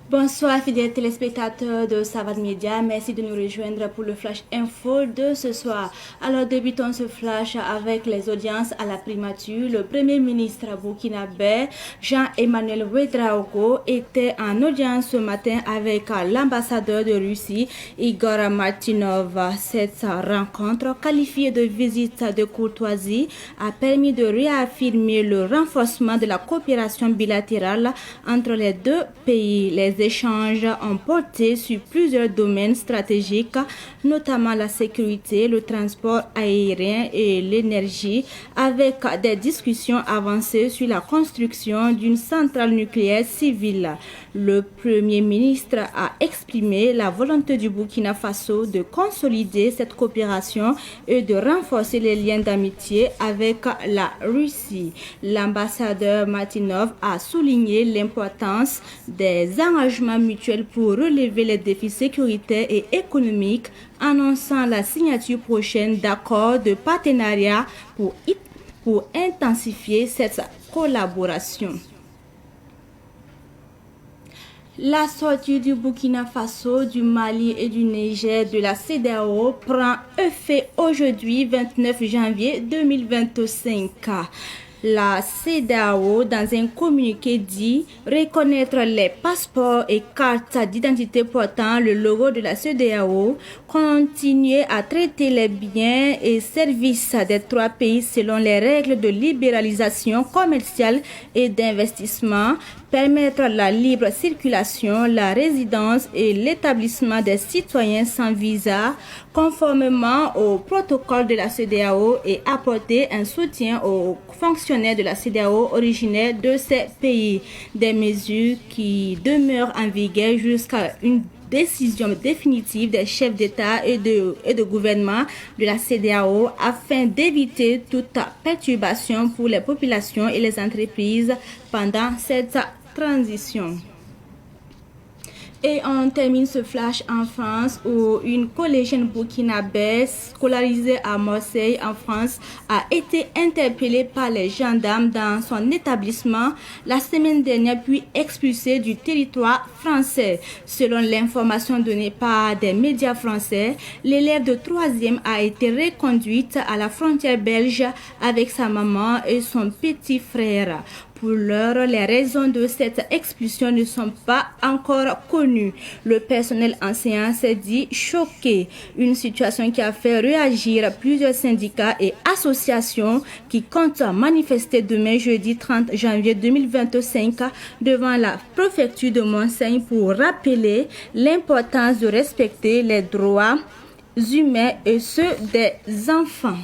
Bonsoir fidèles téléspectateurs de Savane Média, merci de nous rejoindre pour le Flash Info de ce soir. Alors débutons ce flash avec les audiences à la primature. Le Premier ministre burkinabé Jean-Emmanuel Ouédraogo était en audience ce matin avec l'ambassadeur de Russie Igor Martinov. Cette rencontre, qualifiée de visite de courtoisie, a permis de réaffirmer le renforcement de la coopération bilatérale entre les deux pays. Les échanges ont porté sur plusieurs domaines stratégiques, notamment la sécurité, le transport aérien et l'énergie, avec des discussions avancées sur la construction d'une centrale nucléaire civile. Le Premier ministre a exprimé la volonté du Burkina Faso de consolider cette coopération et de renforcer les liens d'amitié avec la Russie. L'ambassadeur Martinov a souligné l'importance des engagements mutuels pour relever les défis sécuritaires et économiques, annonçant la signature prochaine d'accords de partenariat pour intensifier cette collaboration. La sortie du Burkina Faso, du Mali et du Niger de la CEDEAO prend effet aujourd'hui, 29 janvier 2025. La CEDEAO, dans un communiqué, dit reconnaître les passeports et cartes d'identité portant le logo de la CEDEAO, continuer à traiter les biens et services des trois pays selon les règles de libéralisation commerciale et d'investissement, permettre la libre circulation, la résidence et l'établissement des citoyens sans visa, conformément au protocole de la CEDEAO, et apporter un soutien aux fonctionnaires de la CEDEAO originaires de ces pays. Des mesures qui demeurent en vigueur jusqu'à une décision définitive des chefs d'État et de gouvernement de la CEDEAO afin d'éviter toute perturbation pour les populations et les entreprises pendant cette transition. Et on termine ce flash en France où une collégienne burkinabé scolarisée à Marseille en France a été interpellée par les gendarmes dans son établissement la semaine dernière puis expulsée du territoire français. Selon l'information donnée par des médias français, l'élève de 3e a été reconduite à la frontière belge avec sa maman et son petit frère. Pour l'heure, les raisons de cette expulsion ne sont pas encore connues. Le personnel enseignant s'est dit choqué. Une situation qui a fait réagir plusieurs syndicats et associations qui comptent manifester demain jeudi 30 janvier 2025 devant la préfecture de Marseille pour rappeler l'importance de respecter les droits humains et ceux des enfants.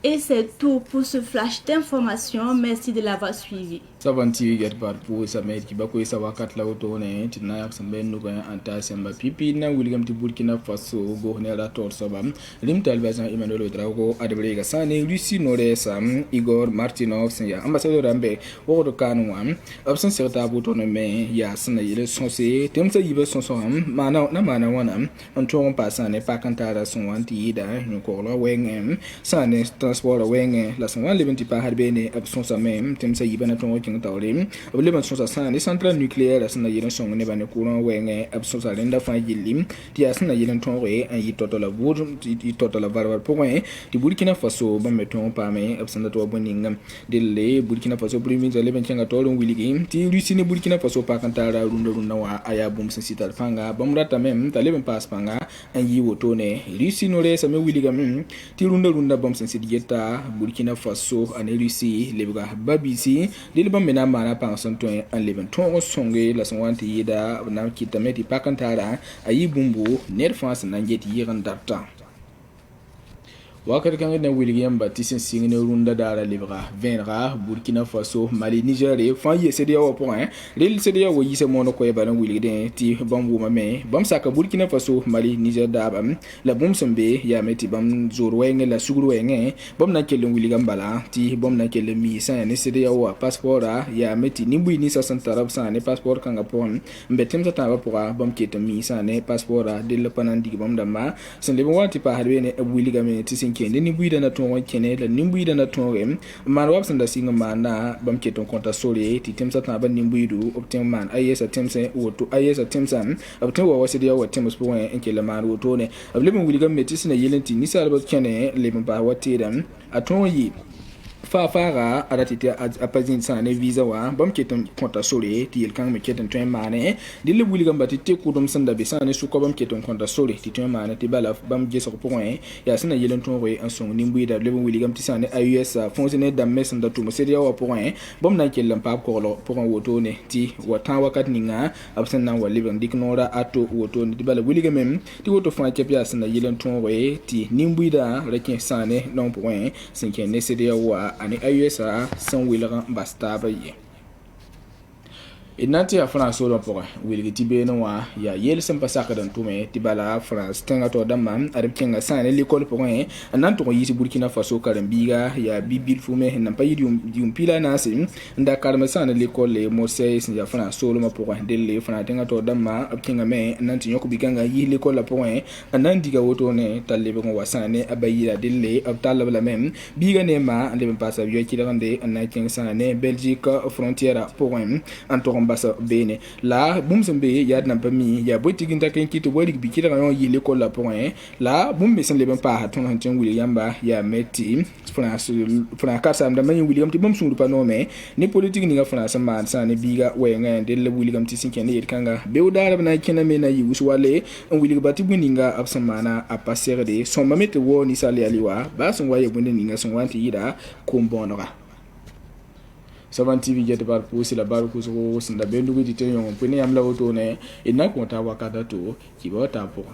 Et c'est tout pour ce flash d'information. Merci de l'avoir suivi. Savane TV get part pour sa mère qui bako sa wakat la otone tina yak sambe nuga anta samba pipi na William ti Burkina Faso gouverneur la tor sabam lim talbazan Emmanuel Ouédraogo adbrega sane Lucie Noresa Igor Martinov ya ambassadeur rambe wodo kanwa absent certa botone me ya sana yele sonse temsa yibe sonso mana na mana wana on ton passane pa kantara son wanti ida no ko lo wenge sane transport wenge la son wan lebenti pa harbene absent sa même temsa yibe na ton tawrim ableman sonsa sane centrale nucléaire sana yele son ne bane courant wenge absent sa lenda fa yilim ti asana yele ton re an yi totola bour ti totola barbar point ti Burkina Faso ba meton pa me absent to boningam delle Burkina Faso premier le ben tanga tolon wiligi ti Russie ne Burkina Faso pa kantara runda wa aya bum sensital fanga bamrata même ta leben pas panga an yi woto ne Russie no re sa me wiligam ti runda bum sensidieta Burkina Faso an Russie lebga babisi dile bam mena mana pa santo an leben ton songe la sonwanti yida na kitameti pa kantara ayi bumbu ner France na ngeti yiran data wakati kan na William Baptiste Singine runda dara livra venra Burkina Faso Mali Niger fa yese dia wo point rel se dia wo yise mono ko ba na William ti bambu mame bam saka Burkina Faso Mali Niger dabam la bum sembe ya meti bam zoro wenge la suguru wenge bam na kele William bala ti bam na kele mi sa ne se dia wo passeport ya meti ni bui ni sa santarab sa ne passeport kanga pon mbetem sa taba pour bam kete mi sa ne passeport de le panandi bam dama sen le wati pa harbe ne William ti kende ni buida na ton kene la ni buida na ton rem man wap sanda singa mana bam keton konta sole ti temsa ta ban ni buidu obten man ayesa temsa woto ayesa temsa obten wa wasidi wa temus po en ke la man woto ne ablem wuliga metis na yelenti ni salba kene le ba watidan aton yi fara adatite apazin sane visa wa bam keton konta sole ti yel kan me keton twen mane dile buliga mbati te kudum sanda be sane su ko bam keton konta sole ti twen mane ti bala bam jeso ko point ya sina yelen ton roy en son nimbu da le buliga mti sane AUS fonctionnaire da mes sanda to mo seria wa point bam na kelam pa ko lo pour un woto ne ti watan wakat ninga absen na wa liban diknora ato woto ti bala buliga mem ti woto fa kepia sina yelen ton roy ti nimbu da rekin sane non point sin ken ne seria wa ani ayusa san wilagan bastaba ye inati a France solo pour wilgi tibe no wa ya yel sem pasaka dan tume tibala France tanga to damam arab kenga sane l'école pour un nan to yiti Burkina Faso karambiga ya bibil fume nan payi dium pila nasi nda karma sane l'école Moses ya France solo ma pour delle France tanga to damma ab kenga me nan ti nyoko biganga yi l'école pour un nan diga woto ne talle be ko wasane abayira delle ab talabla même biga ne ma ande passa yo ki rande nan kenga sane Belgique frontière pour un en basa bene la bum sembe ya na pami ya boti ginta ken kito wali bikira kan yi l'école la point la bum be sen le ben pa ton han ten William ba ya meti France kasa da man William ti bum sunu pa no me ni politique ni ga France ma sa ne biga we nga de le William ti sin ken yir kanga be o dara na ken me na yi uswale en William bati buninga absamana a passer de son mamete wo ni sali aliwa ba son waye buninga son wanti yida ko bonora Savan TV jet par pousse la barre kuso sinda bendu gidi tenyon pene yamla woto ne ina konta wakata to ki bota po